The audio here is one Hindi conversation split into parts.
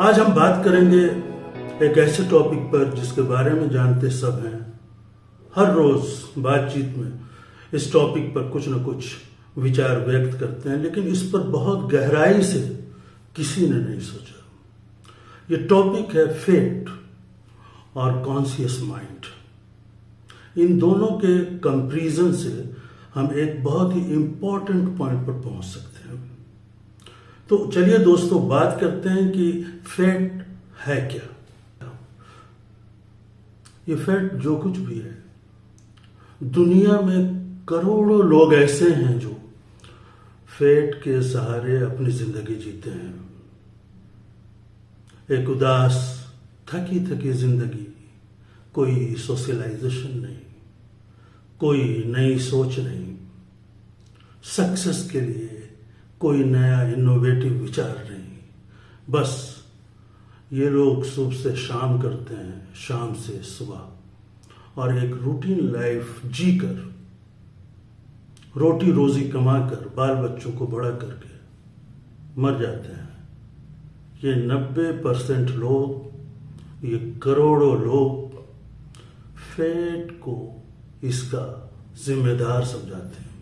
आज हम बात करेंगे एक ऐसे टॉपिक पर जिसके बारे में जानते सब हैं। हर रोज बातचीत में इस टॉपिक पर कुछ न कुछ विचार व्यक्त करते हैं, लेकिन इस पर बहुत गहराई से किसी ने नहीं सोचा। ये टॉपिक है फेट और कॉन्शियस माइंड। इन दोनों के कंपैरिजन से हम एक बहुत ही इंपॉर्टेंट पॉइंट पर पहुंच सकते हैं। तो चलिए दोस्तों, बात करते हैं कि फेट है क्या। ये फेट जो कुछ भी है, दुनिया में करोड़ों लोग ऐसे हैं जो फेट के सहारे अपनी जिंदगी जीते हैं। एक उदास थकी थकी जिंदगी, कोई सोशलाइजेशन नहीं, कोई नई सोच नहीं, सक्सेस के लिए कोई नया इनोवेटिव विचार नहीं। बस ये लोग सुबह से शाम करते हैं, शाम से सुबह, और एक रूटीन लाइफ जीकर, रोटी रोजी कमाकर, बाल बच्चों को बड़ा करके मर जाते हैं। ये 90% लोग, ये करोड़ों लोग फेट को इसका जिम्मेदार समझाते हैं।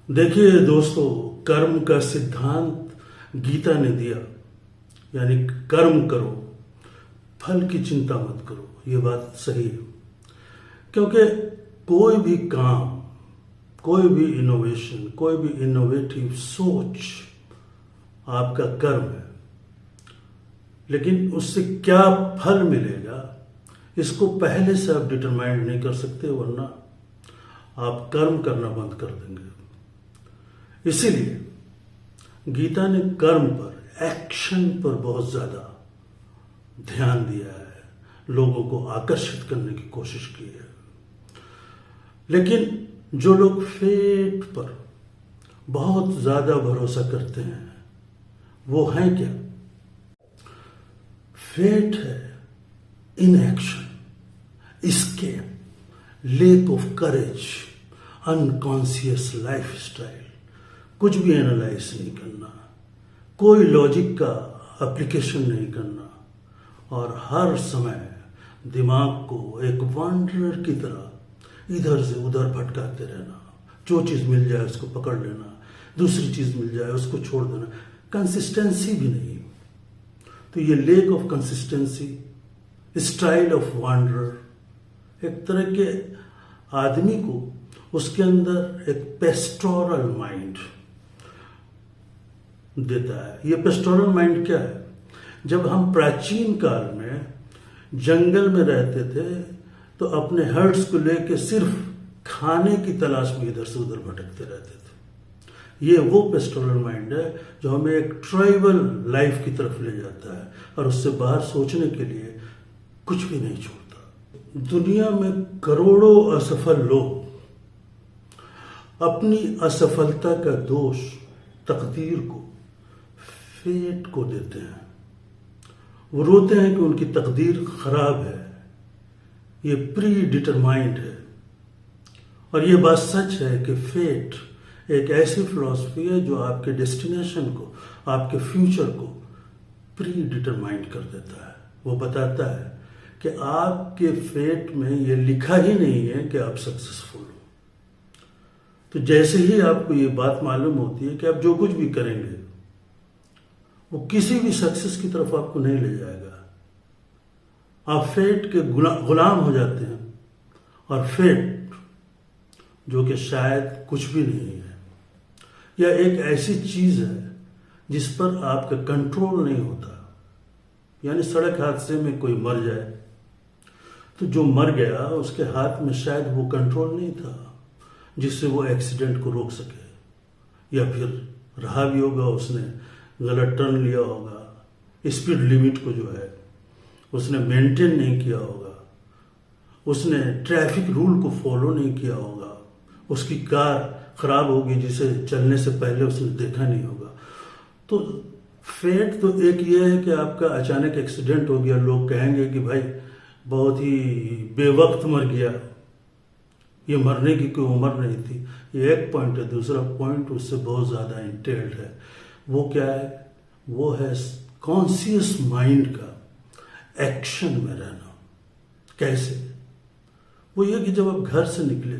देखिए दोस्तों, कर्म का सिद्धांत गीता ने दिया, यानी कर्म करो, फल की चिंता मत करो। ये बात सही है, क्योंकि कोई भी काम, कोई भी इनोवेशन, कोई भी इनोवेटिव सोच आपका कर्म है। लेकिन उससे क्या फल मिलेगा, इसको पहले से आप डिटरमाइन नहीं कर सकते, वरना आप कर्म करना बंद कर देंगे। इसीलिए गीता ने कर्म पर, एक्शन पर बहुत ज्यादा ध्यान दिया है, लोगों को आकर्षित करने की कोशिश की है। लेकिन जो लोग फेट पर बहुत ज्यादा भरोसा करते हैं, वो हैं क्या? फेट है inaction, escape, lake of courage, unconscious life style. कुछ भी एनालाइज नहीं करना, कोई लॉजिक का एप्लीकेशन नहीं करना, और हर समय दिमाग को एक वांडरर की तरह इधर से उधर भटकाते रहना। जो चीज मिल जाए उसको पकड़ लेना, दूसरी चीज मिल जाए उसको छोड़ देना। कंसिस्टेंसी भी नहीं। तो ये lake of consistency, style of wanderer, एक तरह के आदमी को उसके अंदर एक पेस्टोरल माइंड देता है। ये पेस्टोरल माइंड क्या है? जब हम प्राचीन काल में जंगल में रहते थे, तो अपने हर्ड्स को लेकर सिर्फ खाने की तलाश में इधर से उधर भटकते रहते थे। ये वो पेस्टोरल माइंड है जो हमें एक ट्राइबल लाइफ की तरफ ले जाता है, और उससे बाहर सोचने के लिए कुछ भी नहीं छोड़ता। दुनिया में करोड़ों असफल लोग अपनी असफलता का दोष तकदीर को, फेट को देते हैं। वो रोते हैं कि उनकी तकदीर खराब है, ये प्री डिटरमाइंड है। और ये बात सच है कि फेट एक ऐसी फिलॉसफी है जो आपके डेस्टिनेशन को, आपके फ्यूचर को प्री डिटरमाइंड कर देता है। वो बताता है कि आपके फेट में ये लिखा ही नहीं है कि आप सक्सेसफुल हो। तो जैसे ही आपको ये बात मालूम होती है कि आप जो कुछ भी करेंगे वो किसी भी सक्सेस की तरफ आपको नहीं ले जाएगा, आप फेट के गुलाम हो जाते हैं। और फेट, जो कि शायद कुछ भी नहीं है, या एक ऐसी चीज है जिस पर आपका कंट्रोल नहीं होता। यानी सड़क हादसे में कोई मर जाए, तो जो मर गया उसके हाथ में शायद वो कंट्रोल नहीं था जिससे वो एक्सीडेंट को रोक सके। या फिर रहा भी होगा, उसने गलत टर्न लिया होगा, स्पीड लिमिट को जो है उसने मेंटेन नहीं किया होगा, उसने ट्रैफिक रूल को फॉलो नहीं किया होगा, उसकी कार खराब होगी जिसे चलने से पहले उसने देखा नहीं होगा। तो फेट तो एक ये है कि आपका अचानक एक्सीडेंट हो गया, लोग कहेंगे कि भाई बहुत ही बेवक्त मर गया, ये मरने की कोई उम्र नहीं थी। ये एक पॉइंट है। दूसरा पॉइंट उससे बहुत ज्यादा इंटेल्ड है। वो क्या है? वो है कॉन्शियस माइंड का एक्शन में रहना। कैसे? वो ये कि जब आप घर से निकले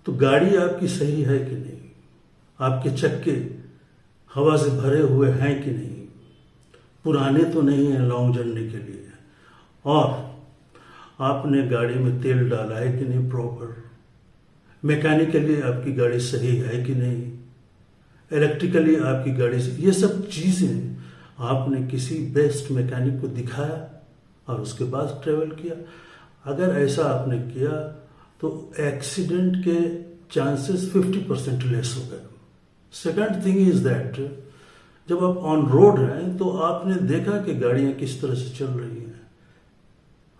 तो गाड़ी आपकी सही है कि नहीं, आपके चक्के हवा से भरे हुए हैं कि नहीं, पुराने तो नहीं हैं लॉन्ग जर्नी के लिए, और आपने गाड़ी में तेल डाला है कि नहीं प्रॉपर, मैकेनिकली आपकी गाड़ी सही है कि नहीं, इलेक्ट्रिकली आपकी गाड़ी से, ये सब चीज़ें आपने किसी बेस्ट मैकेनिक को दिखाया और उसके बाद ट्रेवल किया। अगर ऐसा आपने किया तो एक्सीडेंट के चांसेस 50% लेस हो गए। सेकंड थिंग इज दैट जब आप ऑन रोड हैं तो आपने देखा कि गाड़ियां किस तरह से चल रही हैं,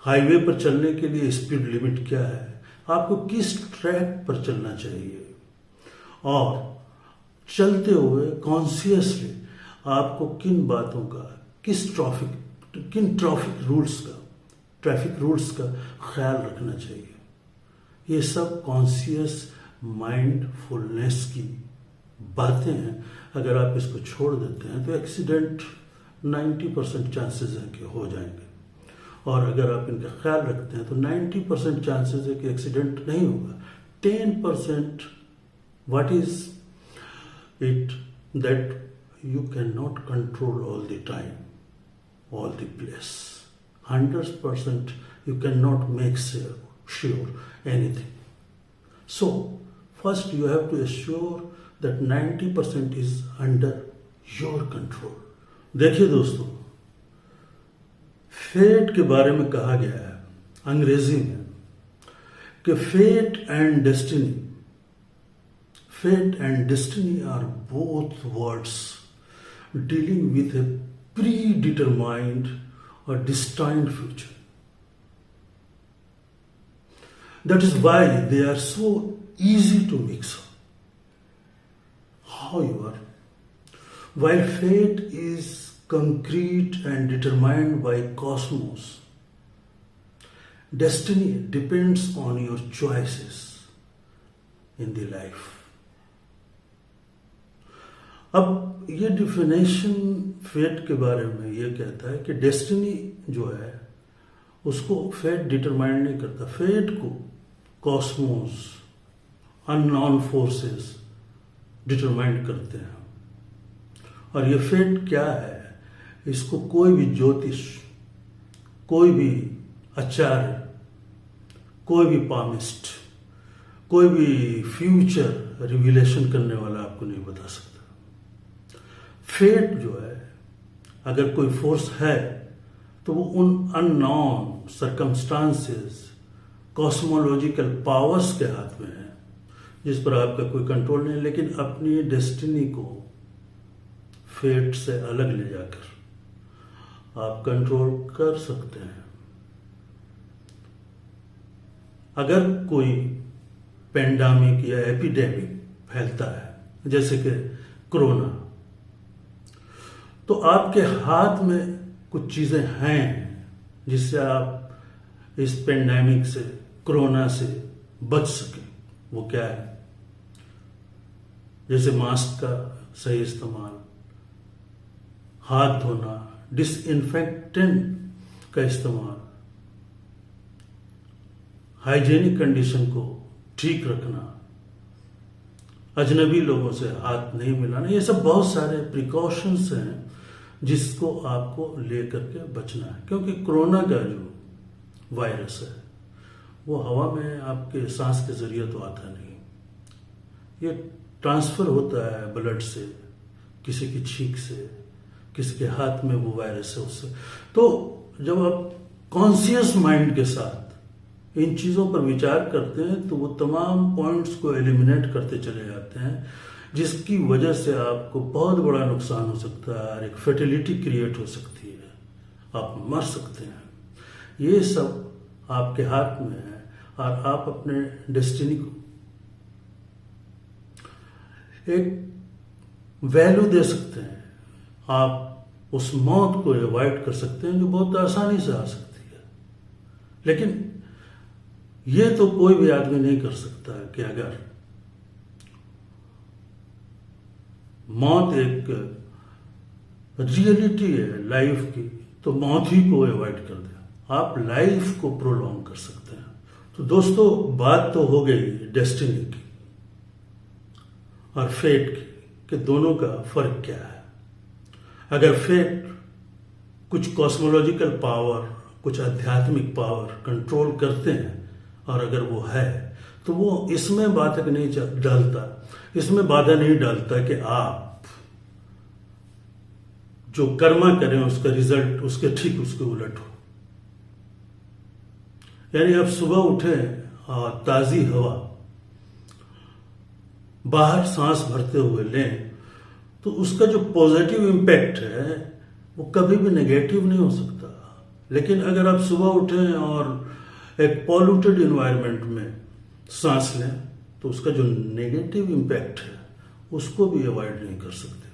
हाईवे पर चलने के लिए स्पीड लिमिट क्या है, आपको किस ट्रैक पर चलना चाहिए, और चलते हुए कॉन्शियसली आपको किन बातों का, किन ट्रैफिक रूल्स का ख्याल रखना चाहिए। ये सब कॉन्शियस माइंडफुलनेस की बातें हैं। अगर आप इसको छोड़ देते हैं तो एक्सीडेंट 90% चांसेस हैं कि हो जाएंगे, और अगर आप इनका ख्याल रखते हैं तो 90% चांसेस है कि एक्सीडेंट नहीं होगा। 10% what is it that you can not control all the time, all the place. 100% you cannot make sure anything. So, first you have to assure that 90% is under your control. देखिए दोस्तों, फेट के बारे में कहा गया है अंग्रेजी में कि fate and destiny are both words dealing with a predetermined or destined future. That is why they are so easy to mix up. However, while fate is concrete and determined by cosmos, destiny depends on your choices in the life. अब ये डिफिनेशन फेट के बारे में ये कहता है कि डेस्टिनी जो है उसको फेट डिटरमाइन नहीं करता, फेट को कॉस्मोस, अननोन फोर्सेस डिटरमाइन करते हैं। और ये फेट क्या है, इसको कोई भी ज्योतिष, कोई भी आचार्य, कोई भी पामिस्ट, कोई भी फ्यूचर रिविलेशन करने वाला आपको नहीं बता सकता। फेट जो है, अगर कोई फोर्स है तो वो उन अननोन सर्कमस्टांसेस, कॉस्मोलॉजिकल पावर्स के हाथ में है जिस पर आपका कोई कंट्रोल नहीं। लेकिन अपनी डेस्टिनी को फेट से अलग ले जाकर आप कंट्रोल कर सकते हैं। अगर कोई पेंडेमिक या एपिडेमिक फैलता है जैसे कि कोरोना, तो आपके हाथ में कुछ चीजें हैं जिससे आप इस पेंडेमिक से, कोरोना से बच सकें। वो क्या है? जैसे मास्क का सही इस्तेमाल, हाथ धोना, डिसइंफेक्टेंट का इस्तेमाल, हाइजेनिक कंडीशन को ठीक रखना, अजनबी लोगों से हाथ नहीं मिलाना, ये सब बहुत सारे प्रिकॉशंस हैं जिसको आपको लेकर के बचना है। क्योंकि कोरोना का जो वायरस है वो हवा में आपके सांस के जरिए तो आता नहीं, ये ट्रांसफर होता है ब्लड से, किसी की छींक से, किसी के हाथ में वो वायरस है उससे। तो जब आप कॉन्शियस माइंड के साथ इन चीजों पर विचार करते हैं तो वो तमाम पॉइंट्स को एलिमिनेट करते चले जाते हैं, जिसकी वजह से आपको बहुत बड़ा नुकसान हो सकता है और एक फर्टिलिटी क्रिएट हो सकती है, आप मर सकते हैं। ये सब आपके हाथ में है और आप अपने डेस्टिनी को एक वैल्यू दे सकते हैं। आप उस मौत को अवॉइड कर सकते हैं जो बहुत आसानी से आ सकती है। लेकिन ये तो कोई भी आदमी नहीं कर सकता कि अगर मौत एक रियलिटी है लाइफ की, तो मौत ही को अवॉइड कर दें। आप लाइफ को प्रोलॉन्ग कर सकते हैं। तो दोस्तों, बात तो हो गई डेस्टिनी की और फेट की, कि दोनों का फर्क क्या है। अगर फेट कुछ कॉस्मोलॉजिकल पावर, कुछ आध्यात्मिक पावर कंट्रोल करते हैं, और अगर वो है तो वो इसमें बाधक नहीं डालता, इसमें बाधा नहीं डालता कि आप जो कर्मा करें उसका रिजल्ट उसके ठीक उसके उलट हो। यानी आप सुबह उठे और ताजी हवा बाहर सांस भरते हुए लें, तो उसका जो पॉजिटिव इम्पैक्ट है वो कभी भी नेगेटिव नहीं हो सकता। लेकिन अगर आप सुबह उठें और एक पॉल्यूटेड इन्वायरमेंट में सांस लें, तो उसका जो नेगेटिव इम्पैक्ट है उसको भी अवॉइड नहीं कर सकते।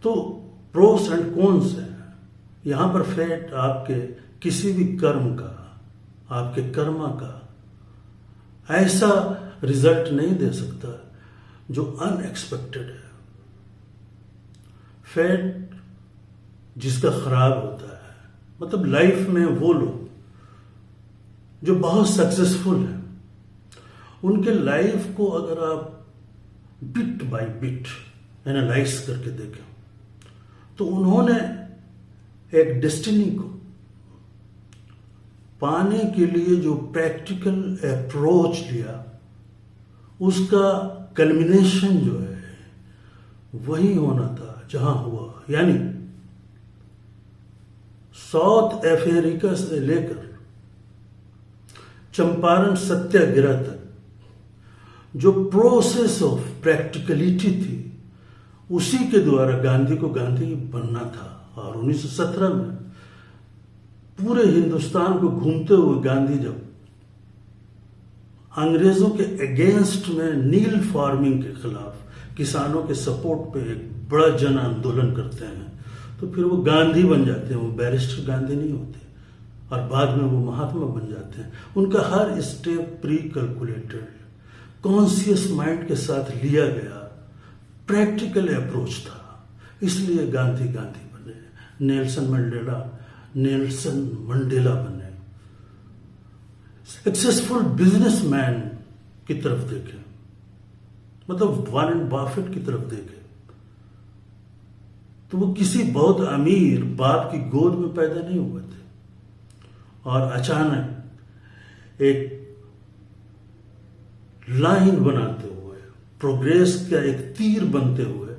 तो प्रोस एंड कॉन्स हैं। यहां पर फेट आपके किसी भी कर्म का, आपके कर्मा का ऐसा रिजल्ट नहीं दे सकता जो अनएक्सपेक्टेड है। फेट जिसका खराब होता है, मतलब लाइफ में वो लोग जो बहुत सक्सेसफुल हैं, उनके लाइफ को अगर आप बिट बाय बिट एनालाइज करके देखें, तो उन्होंने एक डेस्टिनी को पाने के लिए जो प्रैक्टिकल अप्रोच लिया, उसका कल्मिनेशन जो है वही होना था जहां हुआ। यानी साउथ अफ्रीका से लेकर चंपारण सत्याग्रह तक जो प्रोसेस ऑफ प्रैक्टिकलिटी थी, उसी के द्वारा गांधी को गांधी बनना था। और 1917 में पूरे हिंदुस्तान को घूमते हुए गांधी जब अंग्रेजों के अगेंस्ट में नील फार्मिंग के खिलाफ किसानों के सपोर्ट पे एक बड़ा जन आंदोलन करते हैं, तो फिर वो गांधी बन जाते हैं। वो बैरिस्टर गांधी नहीं होते, और बाद में वो महात्मा बन जाते हैं। उनका हर step pre calculated, conscious mind के साथ लिया गया प्रैक्टिकल अप्रोच था। इसलिए गांधी गांधी बने, नेल्सन मंडेला बने। सक्सेसफुल बिजनेसमैन की तरफ देखें, मतलब वॉरेन बफेट की तरफ देखें, तो वो किसी बहुत अमीर बाप की गोद में पैदा नहीं हुए थे, और अचानक एक लाइन बनाते हुए, प्रोग्रेस का एक तीर बनते हुए,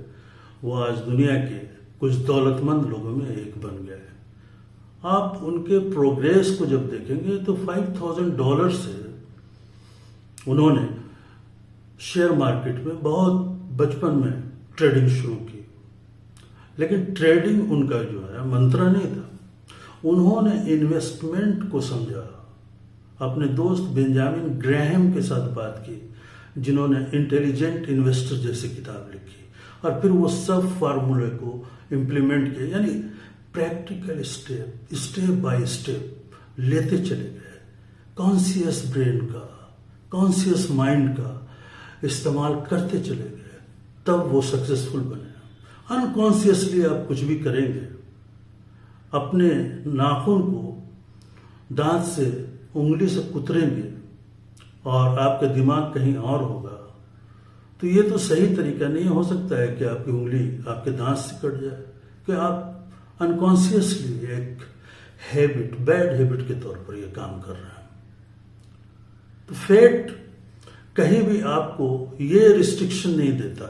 वो आज दुनिया के कुछ दौलतमंद लोगों में एक बन गए। आप उनके प्रोग्रेस को जब देखेंगे तो $5,000 से उन्होंने शेयर मार्केट में बहुत बचपन में ट्रेडिंग शुरू की। लेकिन ट्रेडिंग उनका जो है मंत्र नहीं था। उन्होंने इन्वेस्टमेंट को समझा। अपने दोस्त बेंजामिन ग्रैहम के साथ बात की, जिन्होंने इंटेलिजेंट इन्वेस्टर जैसी किताब लिखी, और फिर वो सब फार्मूले को इम्प्लीमेंट किए। यानी प्रैक्टिकल स्टेप बाय स्टेप लेते चले गए। कॉन्शियस ब्रेन का, कॉन्शियस माइंड का इस्तेमाल करते चले गए, तब वो सक्सेसफुल बने। अनकॉन्शियसली आप कुछ भी करेंगे, अपने नाखून को दांत से, उंगली से कुतरेंगे और आपका दिमाग कहीं और होगा, तो ये तो सही तरीका नहीं हो सकता है कि आपकी उंगली आपके दांत से कट जाए, कि आप अनकॉन्शियसली एक हैबिट, बैड हैबिट के तौर पर ये काम कर रहे हैं। तो फेट कहीं भी आपको ये रिस्ट्रिक्शन नहीं देता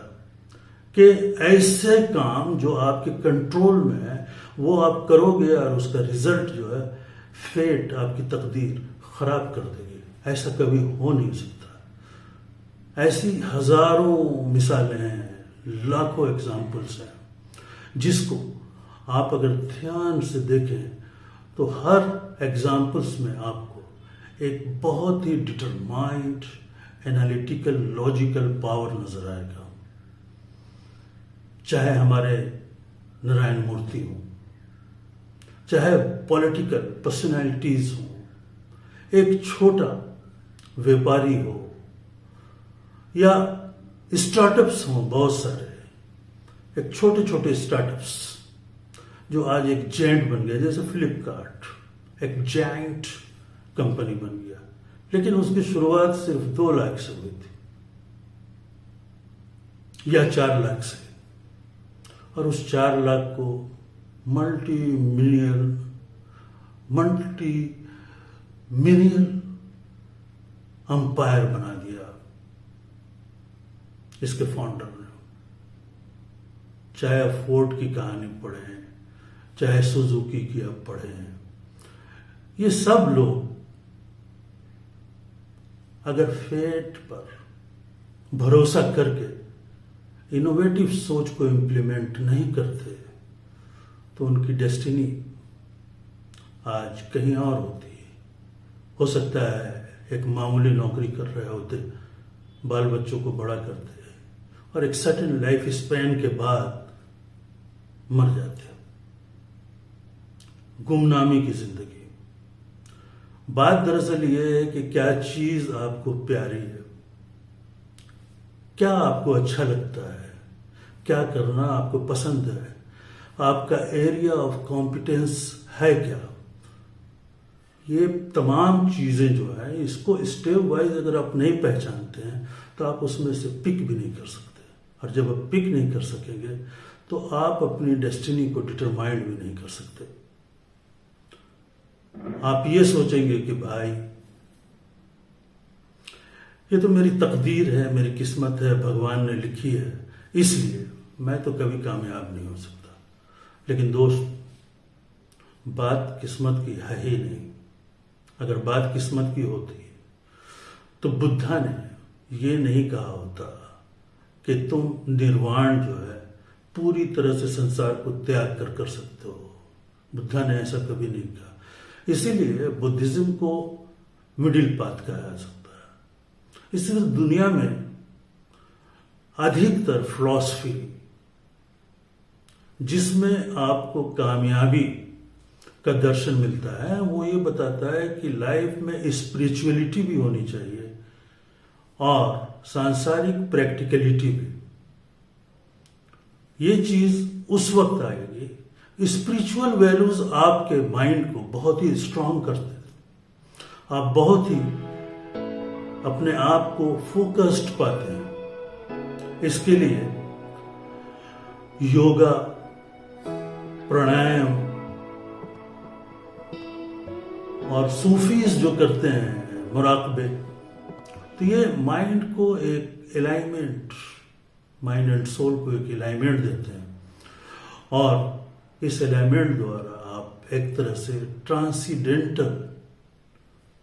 कि ऐसे काम जो आपके कंट्रोल में है वो आप करोगे और उसका रिजल्ट जो है फेट, आपकी तकदीर खराब कर देगी। ऐसा कभी हो नहीं सकता। ऐसी हजारों मिसालें हैं, लाखों एग्जाम्पल्स हैं, जिसको आप अगर ध्यान से देखें तो हर एग्जाम्पल्स में आपको एक बहुत ही डिटरमाइंड, एनालिटिकल, लॉजिकल पावर नजर आएगा। चाहे हमारे नारायण मूर्ति हो, चाहे पॉलिटिकल पर्सनैलिटीज हो, एक छोटा व्यापारी हो, या स्टार्टअप्स हो बहुत सारे, एक छोटे छोटे स्टार्टअप्स जो आज एक जेंट बन गया, जैसे फ्लिपकार्ट एक जायंट कंपनी बन गया, लेकिन उसकी शुरुआत सिर्फ 2 लाख से हुई थी या 4 लाख से, और उस 4 लाख को मल्टी मिलियन अंपायर बना दिया इसके फाउंडर ने। चाहे आप फोर्ड की कहानी पढ़ें, चाहे सुजुकी की आप पढ़ें, ये सब लोग अगर फेट पर भरोसा करके इनोवेटिव सोच को इम्प्लीमेंट नहीं करते तो उनकी डेस्टिनी आज कहीं और होती है। हो सकता है एक मामूली नौकरी कर रहे होते, बाल बच्चों को बड़ा करते और एक सर्टेन लाइफ स्पैन के बाद मर जाते। गुमनामी की जिंदगी। बात दरअसल ये है कि क्या चीज आपको प्यारी है, क्या आपको अच्छा लगता है, क्या करना आपको पसंद है, आपका एरिया ऑफ कॉम्पिटेंस है क्या। ये तमाम चीजें जो है, इसको स्टेप वाइज अगर आप नहीं पहचानते हैं तो आप उसमें से पिक भी नहीं कर सकते, और जब आप पिक नहीं कर सकेंगे तो आप अपनी डेस्टिनी को डिटरमाइंड भी नहीं कर सकते। आप ये सोचेंगे कि भाई ये तो मेरी तकदीर है, मेरी किस्मत है, भगवान ने लिखी है, इसलिए मैं तो कभी कामयाब नहीं हो सकता। लेकिन दोस्त, बात किस्मत की है ही नहीं। अगर बात किस्मत की होती तो बुद्धा ने ये नहीं कहा होता कि तुम निर्वाण जो है पूरी तरह से संसार को त्याग कर सकते हो। बुद्धा ने ऐसा कभी नहीं कहा। इसीलिए बुद्धिज्म को मिडिल पाथ कहा जा सकता है। इसलिए दुनिया में अधिकतर फिलॉसफी जिसमें आपको कामयाबी का दर्शन मिलता है वो ये बताता है कि लाइफ में स्पिरिचुअलिटी भी होनी चाहिए और सांसारिक प्रैक्टिकलिटी भी। ये चीज उस वक्त आएगी, स्पिरिचुअल वैल्यूज आपके माइंड को बहुत ही स्ट्रांग करते हैं, आप बहुत ही अपने आप को फोकस्ड पाते हैं। इसके लिए योगा, प्राणायाम और सूफीज जो करते हैं मुराकबे, तो ये माइंड को एक अलाइनमेंट, माइंड एंड सोल को एक अलाइनमेंट देते हैं, और इस अलाइनमेंट द्वारा आप एक तरह से ट्रांसीडेंटल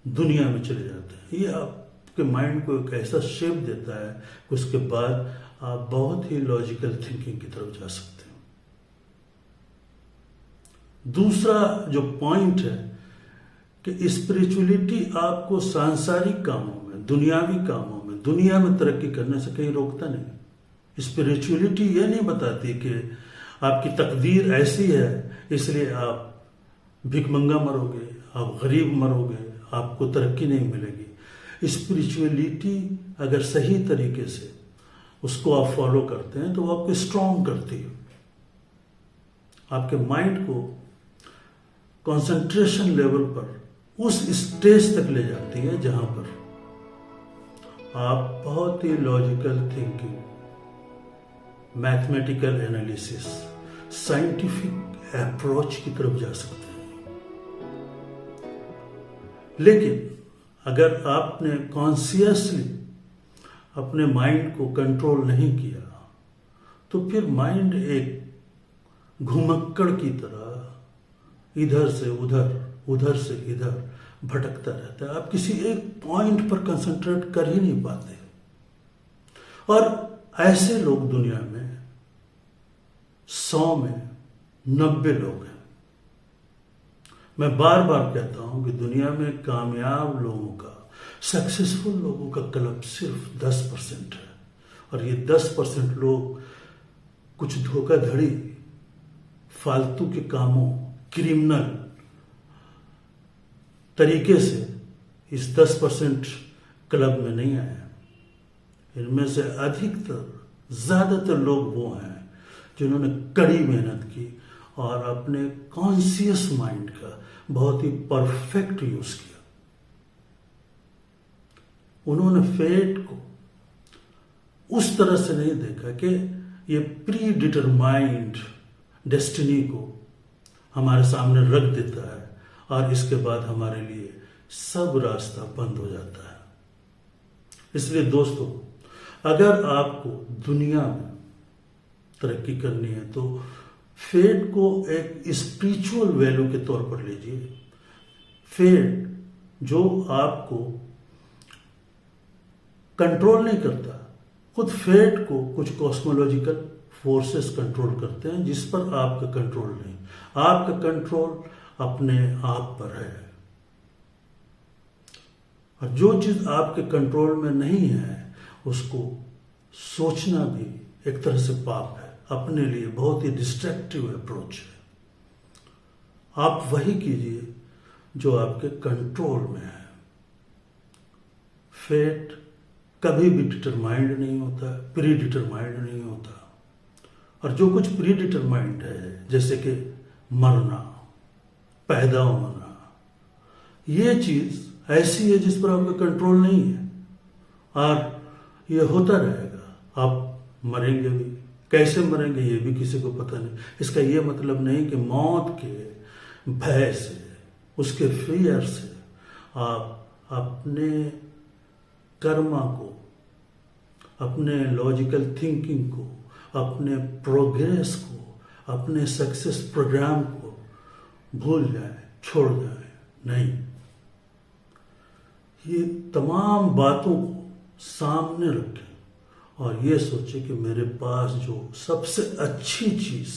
दुनिया में चले जाते हैं। ये आपके माइंड को एक ऐसा शेप देता है कि उसके बाद आप बहुत ही लॉजिकल थिंकिंग की तरफ जा सकते हैं। दूसरा जो पॉइंट है कि स्पिरिचुअलिटी आपको सांसारिक कामों में, दुनियावी कामों में, दुनिया में तरक्की करने से कहीं रोकता नहीं। स्पिरिचुअलिटी ये नहीं बताती कि आपकी तकदीर ऐसी है इसलिए आप भिखमंगा मरोगे, आप गरीब मरोगे, आपको तरक्की नहीं मिलेगी। स्पिरिचुअलिटी अगर सही तरीके से उसको आप फॉलो करते हैं तो वो आपको स्ट्रांग करती है, आपके माइंड को कंसंट्रेशन लेवल पर उस स्टेज तक ले जाती है जहां पर आप बहुत ही logical thinking, mathematical analysis, scientific approach की तरफ जा सकते हैं। लेकिन अगर आपने कॉन्शियसली अपने माइंड को कंट्रोल नहीं किया तो फिर माइंड एक घुमक्कड़ की तरह इधर से उधर, उधर से इधर भटकता रहता है। आप किसी एक पॉइंट पर कंसंट्रेट कर ही नहीं पाते। और ऐसे लोग दुनिया में 100 में 90 लोग हैं। मैं बार बार कहता हूं कि दुनिया में कामयाब लोगों का, सक्सेसफुल लोगों का क्लब सिर्फ 10% है, और ये 10% लोग कुछ धोखाधड़ी, फालतू के कामों, क्रिमिनल तरीके से इस 10% क्लब में नहीं आए। इनमें से अधिकतर, ज्यादातर लोग वो हैं जिन्होंने कड़ी मेहनत की और अपने कॉन्शियस माइंड का बहुत ही परफेक्ट यूज किया। उन्होंने फेट को उस तरह से नहीं देखा कि ये प्री डिटरमाइंड डेस्टिनी को हमारे सामने रख देता है और इसके बाद हमारे लिए सब रास्ता बंद हो जाता है। इसलिए दोस्तों, अगर आपको दुनिया में तरक्की करनी है तो फेट को एक स्पिरिचुअल वैल्यू के तौर पर लीजिए। फेट जो आपको कंट्रोल नहीं करता, खुद फेट को कुछ कॉस्मोलॉजिकल फोर्सेस कंट्रोल करते हैं जिस पर आपका कंट्रोल नहीं। आपका कंट्रोल अपने आप पर है, और जो चीज आपके कंट्रोल में नहीं है उसको सोचना भी एक तरह से पाप है, अपने लिए बहुत ही डिस्ट्रक्टिव अप्रोच है। आप वही कीजिए जो आपके कंट्रोल में है। फेट कभी भी डिटरमाइंड नहीं होता, प्री डिटरमाइंड नहीं होता, और जो कुछ प्री डिटरमाइंड है जैसे कि मरना, पैदा होना, ये चीज ऐसी है जिस पर आपका कंट्रोल नहीं है और ये होता रहेगा। आप मरेंगे भी, कैसे मरेंगे ये भी किसी को पता नहीं। इसका ये मतलब नहीं कि मौत के भय से, उसके फियर से आप अपने कर्मा को, अपने लॉजिकल थिंकिंग को, अपने प्रोग्रेस को, अपने सक्सेस प्रोग्राम को भूल जाए, छोड़ जाए। नहीं, ये तमाम बातों को सामने रखें और ये सोचे कि मेरे पास जो सबसे अच्छी चीज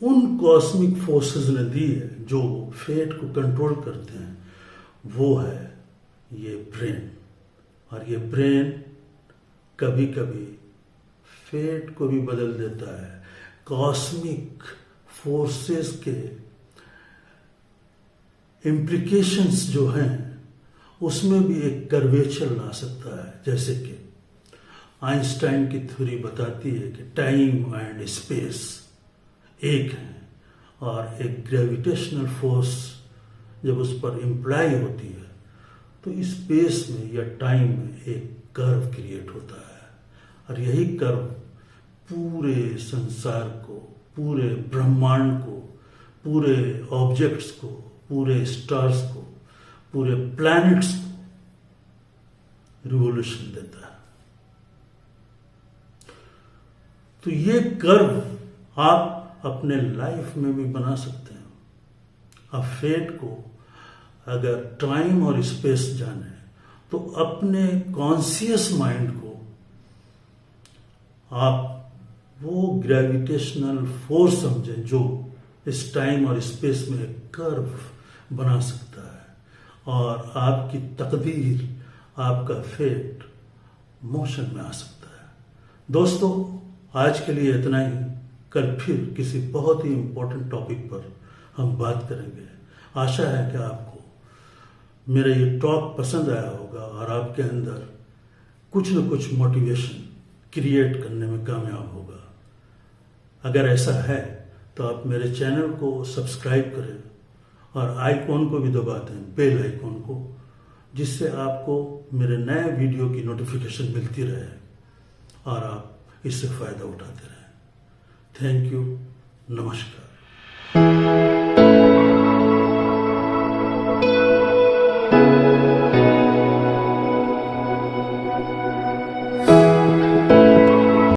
उन कॉस्मिक फोर्सेस ने दी है जो फेट को कंट्रोल करते हैं, वो है ये ब्रेन। और ये ब्रेन कभी कभी फेट को भी बदल देता है। कॉस्मिक फोर्सेस के इम्प्लीकेशंस जो हैं उसमें भी एक कर्वेचर ला सकता है। जैसे कि आइंस्टाइन की थ्योरी बताती है कि टाइम एंड स्पेस एक है, और एक ग्रेविटेशनल फोर्स जब उस पर इम्प्लाई होती है तो स्पेस में या टाइम में एक कर्व क्रिएट होता है, और यही कर्व पूरे संसार को, पूरे ब्रह्मांड को, पूरे ऑब्जेक्ट्स को, पूरे स्टार्स को, पूरे प्लैनेट्स को रिवोल्यूशन देता है। तो ये कर्व आप अपने लाइफ में भी बना सकते हैं। आप फेट को अगर टाइम और स्पेस जाने तो अपने कॉन्शियस माइंड को आप वो ग्रेविटेशनल फोर्स समझें जो इस टाइम और स्पेस में एक कर्व बना सकता है, और आपकी तकदीर, आपका फेट मोशन में आ सकता है। दोस्तों, आज के लिए इतना ही। कल फिर किसी बहुत ही इंपॉर्टेंट टॉपिक पर हम बात करेंगे। आशा है कि आपको मेरा ये टॉक पसंद आया होगा और आपके अंदर कुछ न कुछ मोटिवेशन क्रिएट करने में कामयाब होगा। अगर ऐसा है तो आप मेरे चैनल को सब्सक्राइब करें और आइकॉन को भी दबा दें, बेल आइकॉन को, जिससे आपको मेरे नए वीडियो की नोटिफिकेशन मिलती रहे और आप इससे फायदा उठाते रहें। Thank you. नमस्कार।